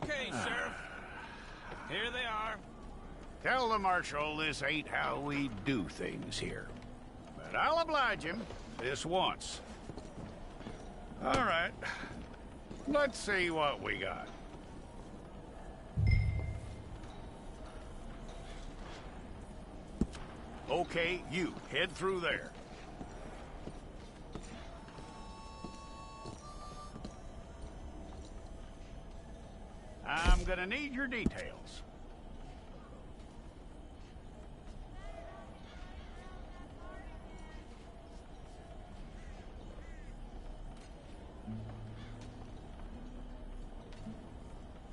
Okay, Sheriff. Here they are. Tell the Marshal this ain't how we do things here. But I'll oblige him this once. All right. Let's see what we got. Okay, you head through there. I'm gonna need your details.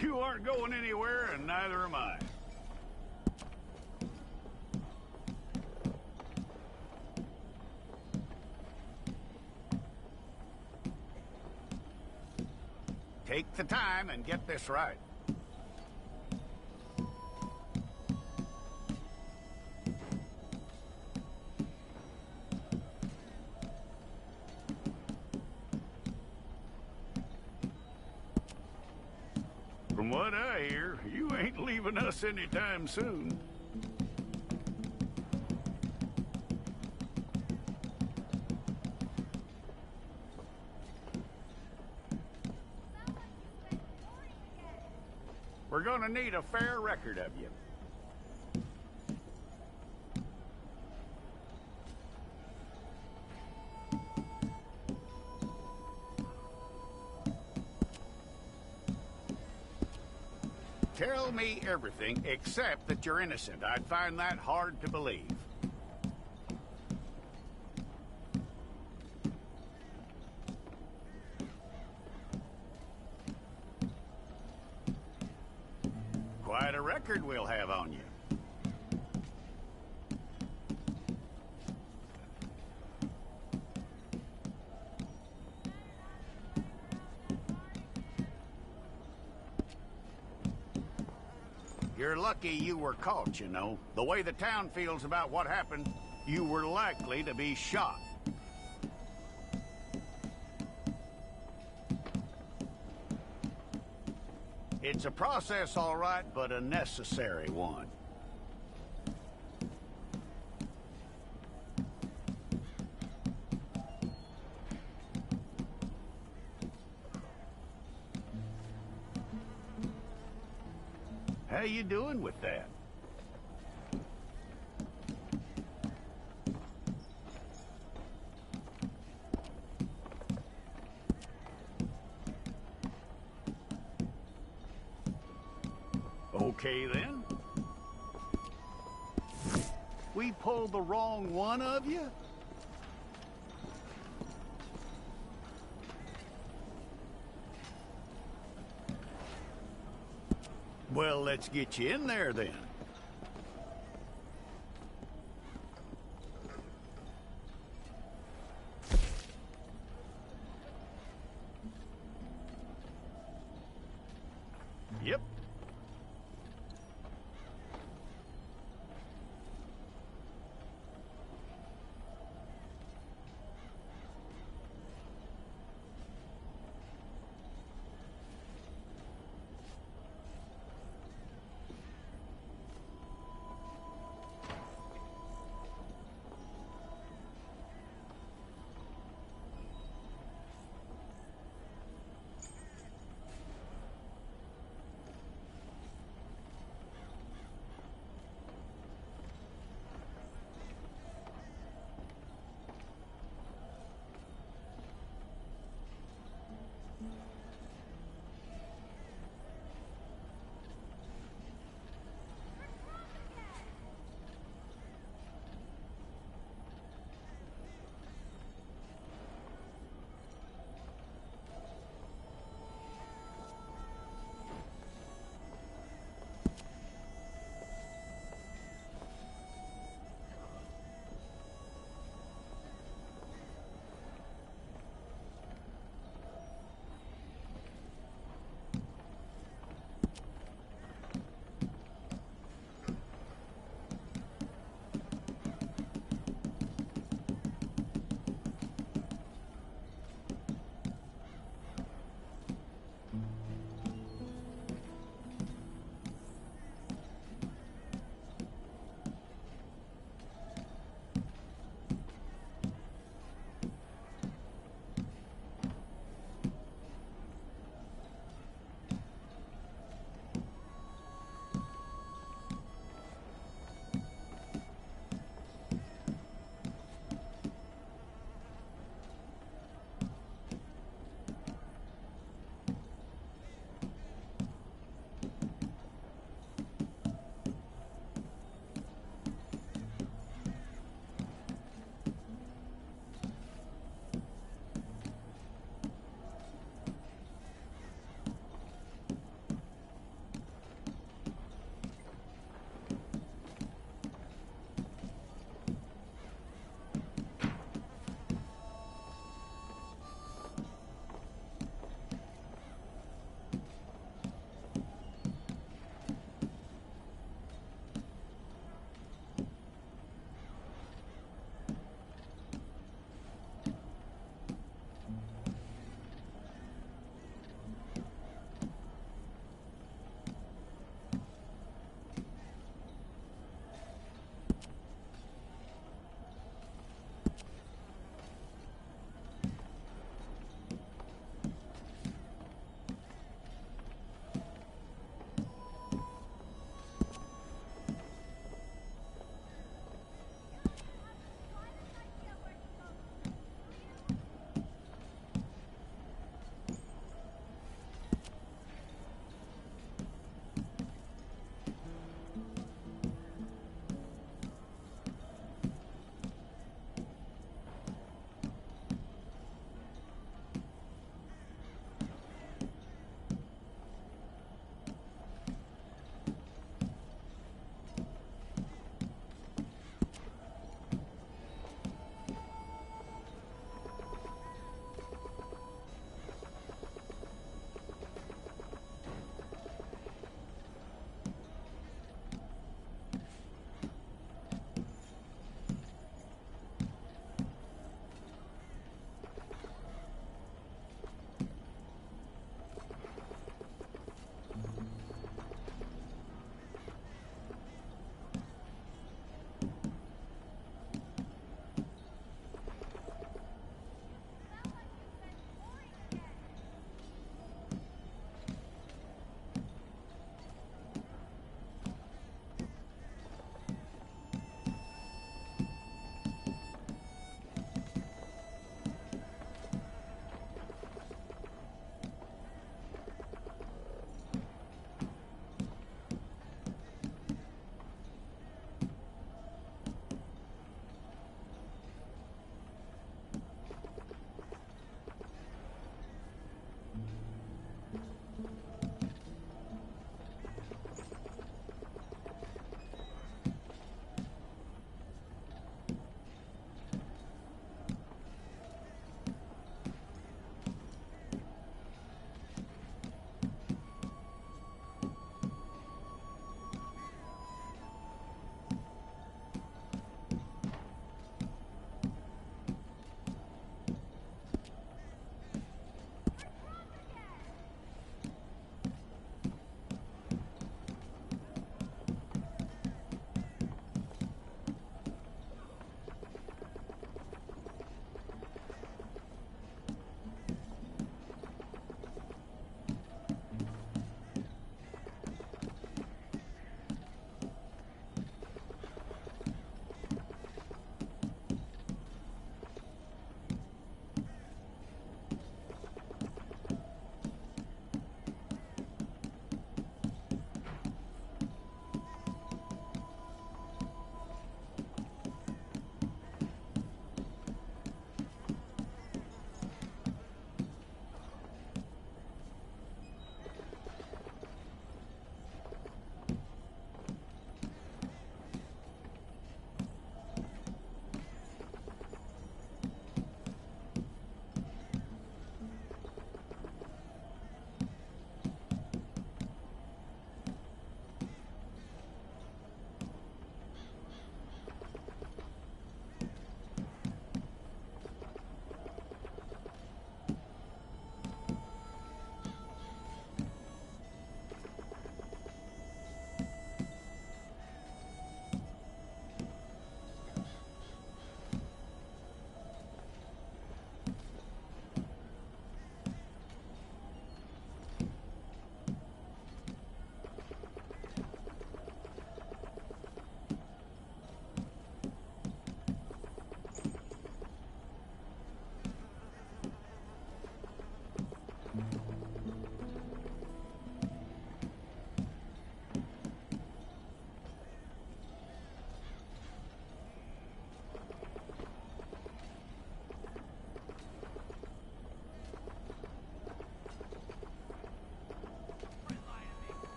You aren't going anywhere, and neither am I. Take the time and get this right. From what I hear, you ain't leaving us anytime soon. We're gonna need a fair record of you. Tell me everything except that you're innocent. I'd find that hard to believe. Quite a record we'll have on you. You're lucky you were caught, you know. The way the town feels about what happened, you were likely to be shot. It's a process, all right, but a necessary one. How you doing with that? Okay, then. We pulled the wrong one of you? Well, let's get you in there, then. Yep.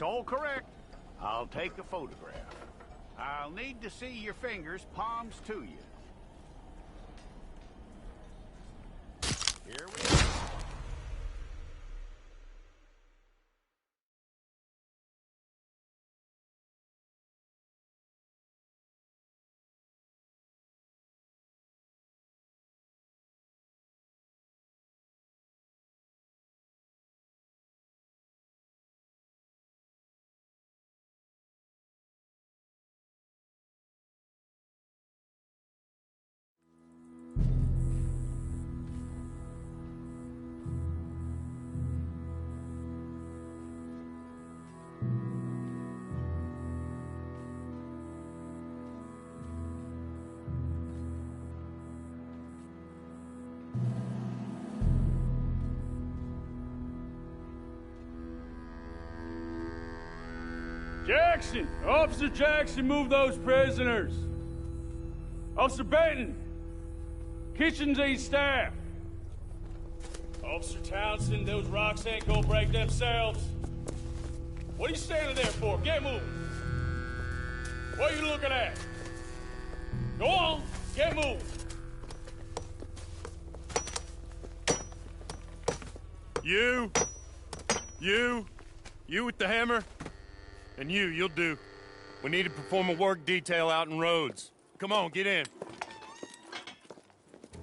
It's all correct. I'll take a photograph. I'll need to see your fingers, palms to you. Here we go. Jackson! Officer Jackson, move those prisoners! Officer Benton! Kitchens ain't staff! Officer Townsend, those rocks ain't gonna break themselves. What are you standing there for? Get moving! What are you looking at? Go on, get moving! You with the hammer? And you'll do. We need to perform a work detail out in Rhodes. Come on, get in.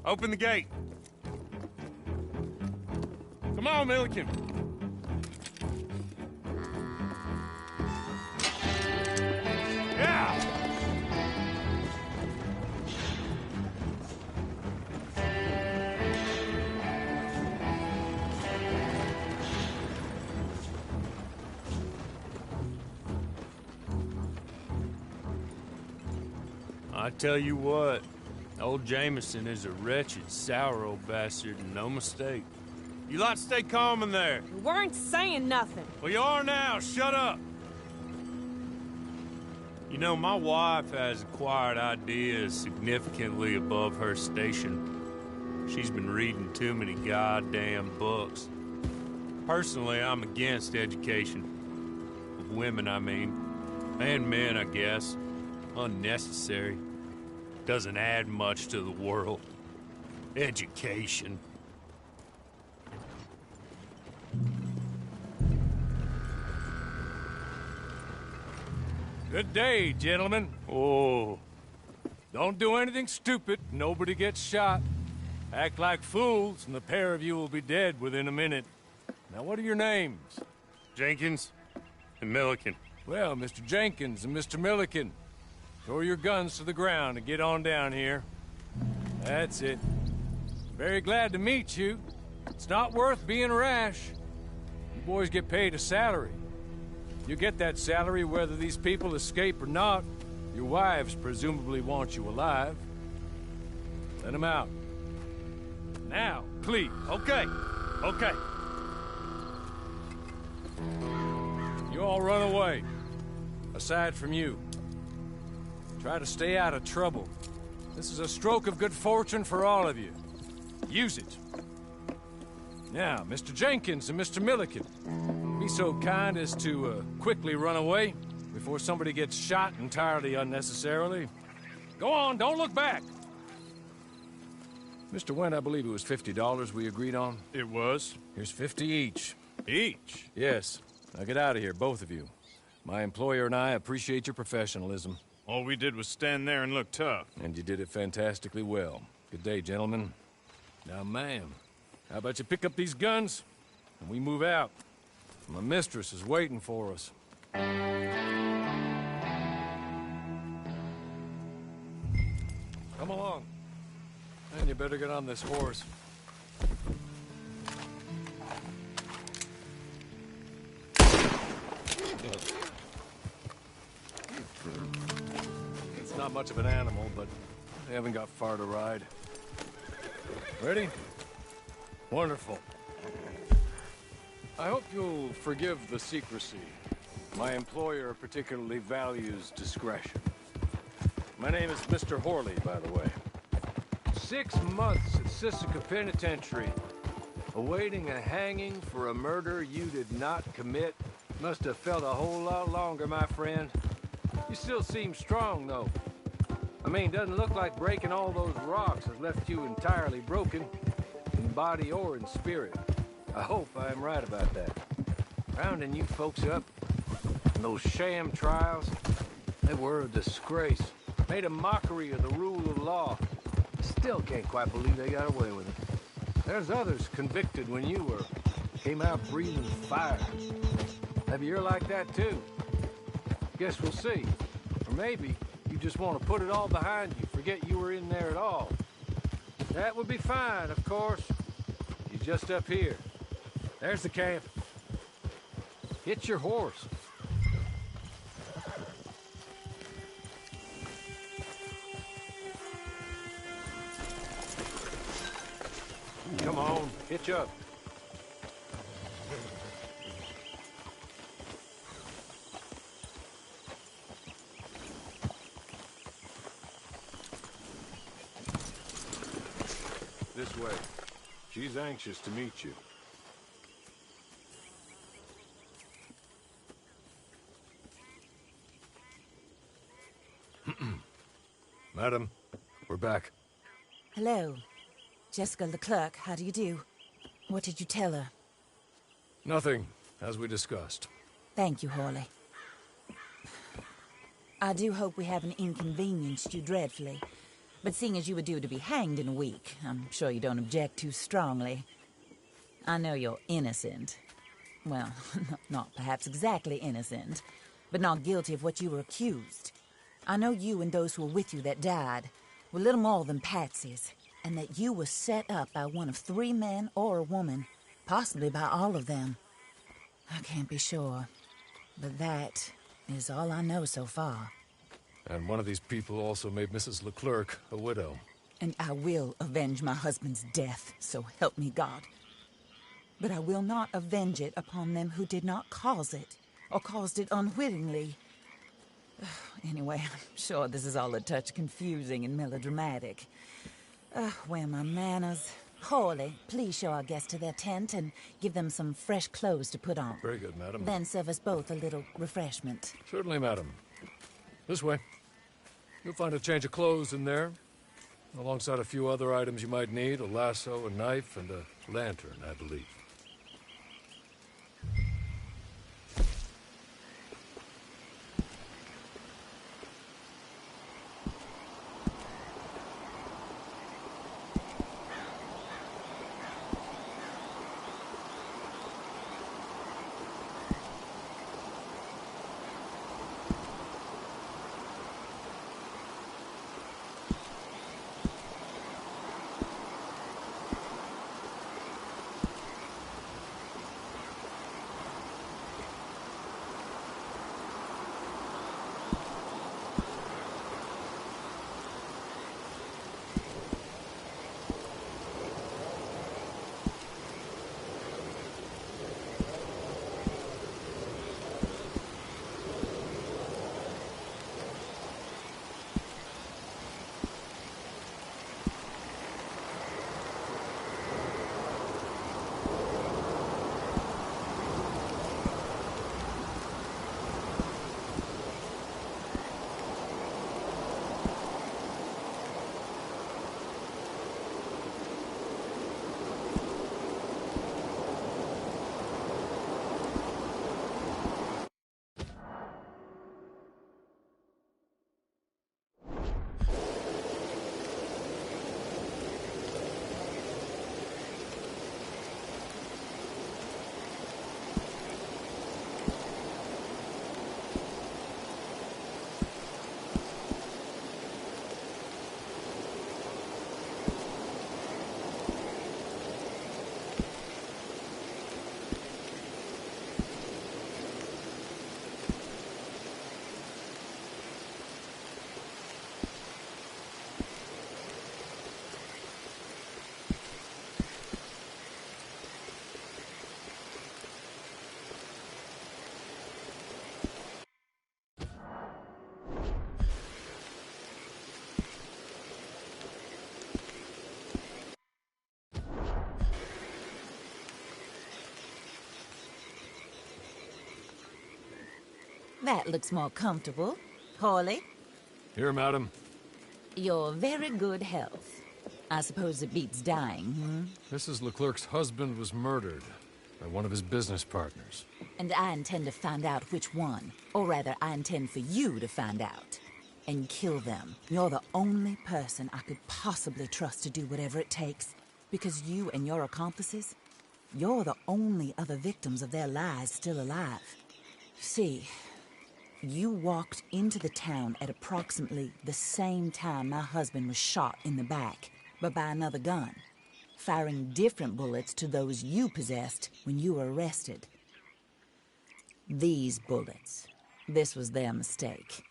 Open the gate. Come on, Milliken. Yeah! I tell you what, old Jameson is a wretched, sour old bastard, and no mistake. You lot stay calm in there. We weren't saying nothing. Well, you are now. Shut up. You know, my wife has acquired ideas significantly above her station. She's been reading too many goddamn books. Personally, I'm against education. Of women, I mean. And men, I guess. Unnecessary. Doesn't add much to the world. Education. Good day, gentlemen. Oh. Don't do anything stupid. Nobody gets shot. Act like fools, and the pair of you will be dead within a minute. Now, what are your names? Jenkins and Milliken. Well, Mr. Jenkins and Mr. Milliken, throw your guns to the ground and get on down here. That's it. Very glad to meet you. It's not worth being rash. You boys get paid a salary. You get that salary whether these people escape or not. Your wives presumably want you alive. Let them out. Now, please. Okay. Okay. You all run away. Aside from you. Try to stay out of trouble. This is a stroke of good fortune for all of you. Use it. Now, Mr. Jenkins and Mr. Milliken, be so kind as to quickly run away before somebody gets shot entirely unnecessarily. Go on, don't look back. Mr. Wendt, I believe it was $50 we agreed on. It was? Here's 50 each. Each? Yes. Now get out of here, both of you. My employer and I appreciate your professionalism. All we did was stand there and look tough. And you did it fantastically well. Good day, gentlemen. Now, ma'am, how about you pick up these guns and we move out? My mistress is waiting for us. Come along. And you better get on this horse. It's not much of an animal, but they haven't got far to ride. Ready? Wonderful. I hope you'll forgive the secrecy. My employer particularly values discretion. My name is Mr. Horley, by the way. 6 months at Sisika Penitentiary, awaiting a hanging for a murder you did not commit. Must have felt a whole lot longer, my friend. You still seem strong, though. I mean, doesn't look like breaking all those rocks has left you entirely broken, in body or in spirit. I hope I am right about that. Rounding you folks up, and those sham trials, they were a disgrace. Made a mockery of the rule of law. Still can't quite believe they got away with it. There's others convicted when you were. Came out breathing fire. Maybe you're like that too. Guess we'll see. Or maybe you just want to put it all behind you, forget you were in there at all. That would be fine, of course. You're just up here. There's the camp. Hit your horse. Come on, hitch up. This way. She's anxious to meet you. Madam, we're back. Hello. Jessica Leclerc, how do you do? What did you tell her? Nothing, as we discussed. Thank you, Horley. I do hope we haven't inconvenienced you dreadfully. But seeing as you were due to be hanged in a week, I'm sure you don't object too strongly. I know you're innocent. Well, not perhaps exactly innocent, but not guilty of what you were accused. I know you and those who were with you that died were little more than patsies, and that you were set up by one of 3 men or a woman, possibly by all of them. I can't be sure, but that is all I know so far. And one of these people also made Mrs. Leclerc a widow. And I will avenge my husband's death, so help me God. But I will not avenge it upon them who did not cause it, or caused it unwittingly. Anyway, I'm sure this is all a touch confusing and melodramatic. Where are my manners? Horley, please show our guests to their tent and give them some fresh clothes to put on. Very good, madam. Then serve us both a little refreshment. Certainly, madam. This way. You'll find a change of clothes in there, alongside a few other items you might need, a lasso, a knife, and a lantern, I believe. That looks more comfortable. Hawley, Here, madam. your very good health. I suppose it beats dying, Mrs. Leclerc's husband was murdered by one of his business partners. And I intend to find out which one. Or rather, I intend for you to find out. And kill them. You're the only person I could possibly trust to do whatever it takes. Because you and your accomplices, you're the only other victims of their lies still alive. See, you walked into the town at approximately the same time my husband was shot in the back, but by another gun, firing different bullets to those you possessed when you were arrested. These bullets, this was their mistake.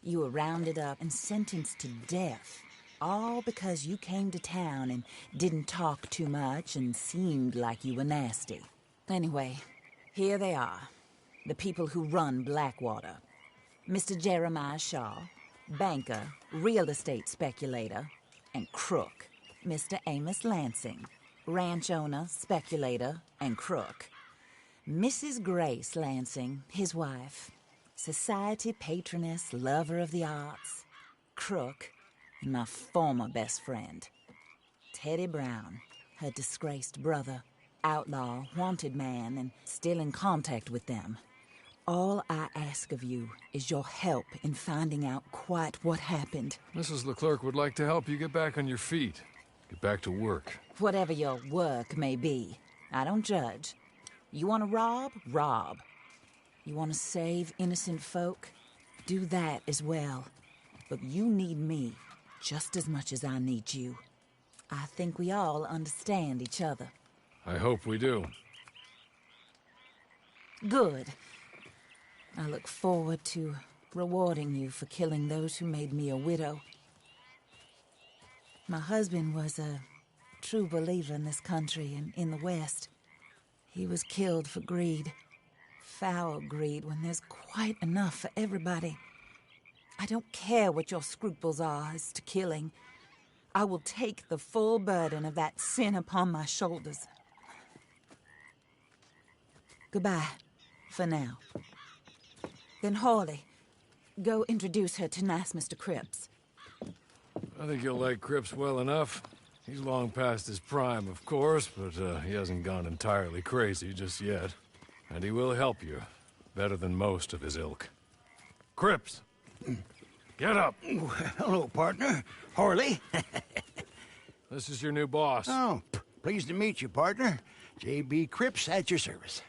You were rounded up and sentenced to death, all because you came to town and didn't talk too much and seemed like you were nasty. Anyway, here they are, the people who run Blackwater. Mr. Jeremiah Shaw, banker, real estate speculator, and crook. Mr. Amos Lansing, ranch owner, speculator, and crook. Mrs. Grace Lansing, his wife, society patroness, lover of the arts, crook, and my former best friend, Teddy Brown, her disgraced brother, outlaw, wanted man, and still in contact with them. All I ask of you is your help in finding out quite what happened. Mrs. Leclerc would like to help you get back on your feet. Get back to work. Whatever your work may be, I don't judge. You want to rob? Rob. You want to save innocent folk? Do that as well. But you need me just as much as I need you. I think we all understand each other. I hope we do. Good. I look forward to rewarding you for killing those who made me a widow. My husband was a true believer in this country and in the West. He was killed for greed. Foul greed when there's quite enough for everybody. I don't care what your scruples are as to killing. I will take the full burden of that sin upon my shoulders. Goodbye, for now. Then Hawley, go introduce her to nice Mr. Cripps. I think you'll like Cripps well enough. He's long past his prime, of course, but he hasn't gone entirely crazy just yet. And he will help you, better than most of his ilk. Cripps! Get up! Hello, partner. Harley. This is your new boss. Oh, pleased to meet you, partner. J.B. Cripps at your service.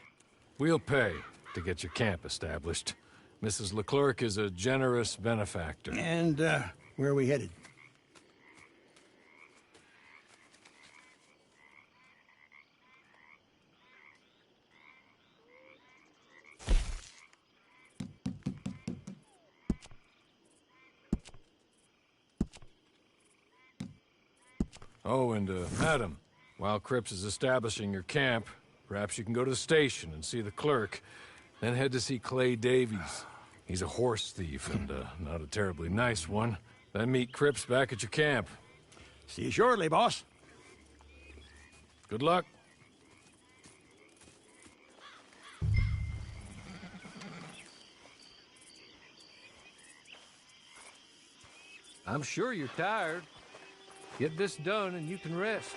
We'll pay to get your camp established. Mrs. Leclerc is a generous benefactor. And, where are we headed? Oh, and, madam, while Cripps is establishing your camp, perhaps you can go to the station and see the clerk, then head to see Clay Davies. He's a horse thief and, not a terribly nice one. Then meet Cripps back at your camp. See you shortly, boss. Good luck. I'm sure you're tired. Get this done and you can rest.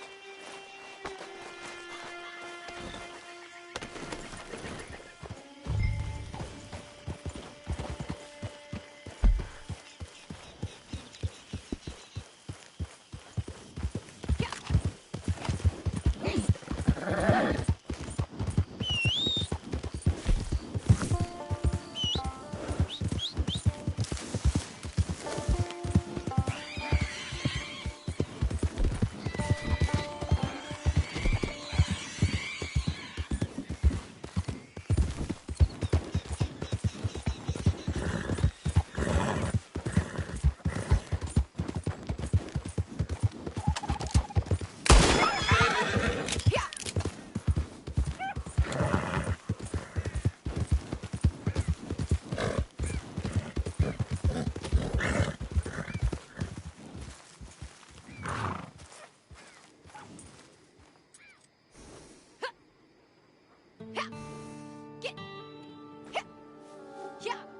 Yeah.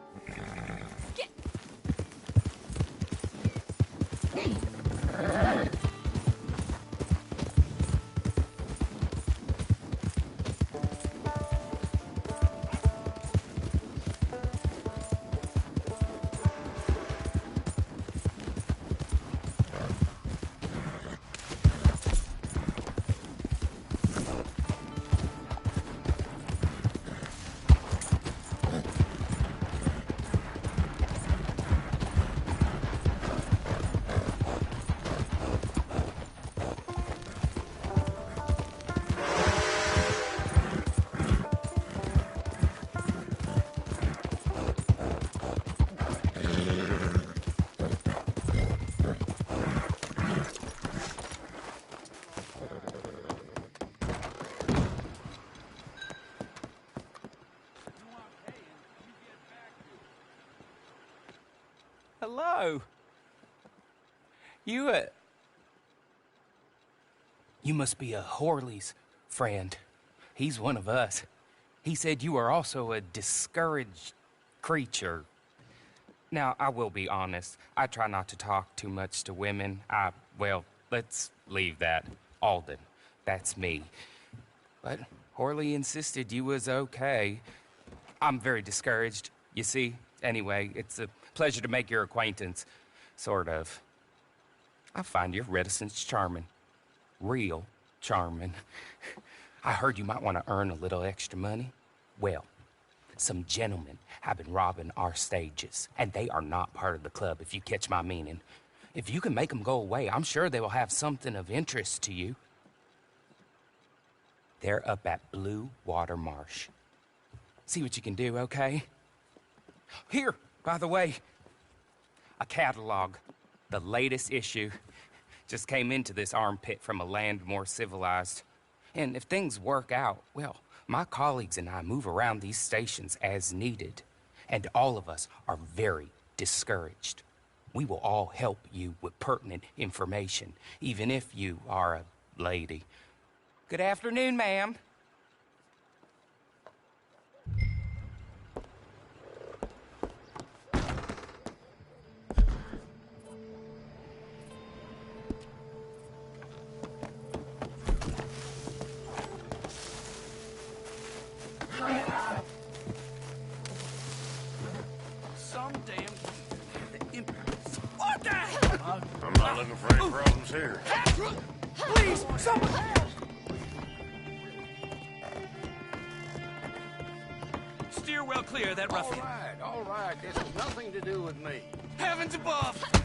Hello. You must be a Horley's friend. He's one of us. He said you are also a discouraged creature. Now, I will be honest. I try not to talk too much to women. Well, let's leave that. Alden, that's me. But Horley insisted you was okay. I'm very discouraged, you see. Anyway, it's a pleasure to make your acquaintance. Sort of. I find your reticence charming. Real charming. I heard you might want to earn a little extra money. Well, some gentlemen have been robbing our stages, and they are not part of the club, if you catch my meaning. If you can make them go away, I'm sure they will have something of interest to you. They're up at Blue Water Marsh. See what you can do, okay? Here, by the way, a catalog. The latest issue. Just came into this armpit from a land more civilized. And if things work out, well, my colleagues and I move around these stations as needed. And all of us are very discouraged. We will all help you with pertinent information, even if you are a lady. Good afternoon, ma'am. I'm not looking for any problems here. Please, someone! Steer well clear of that ruffian. All right. This has nothing to do with me. Heavens above! If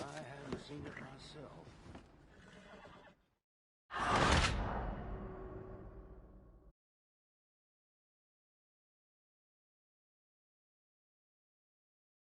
I hadn't seen it myself.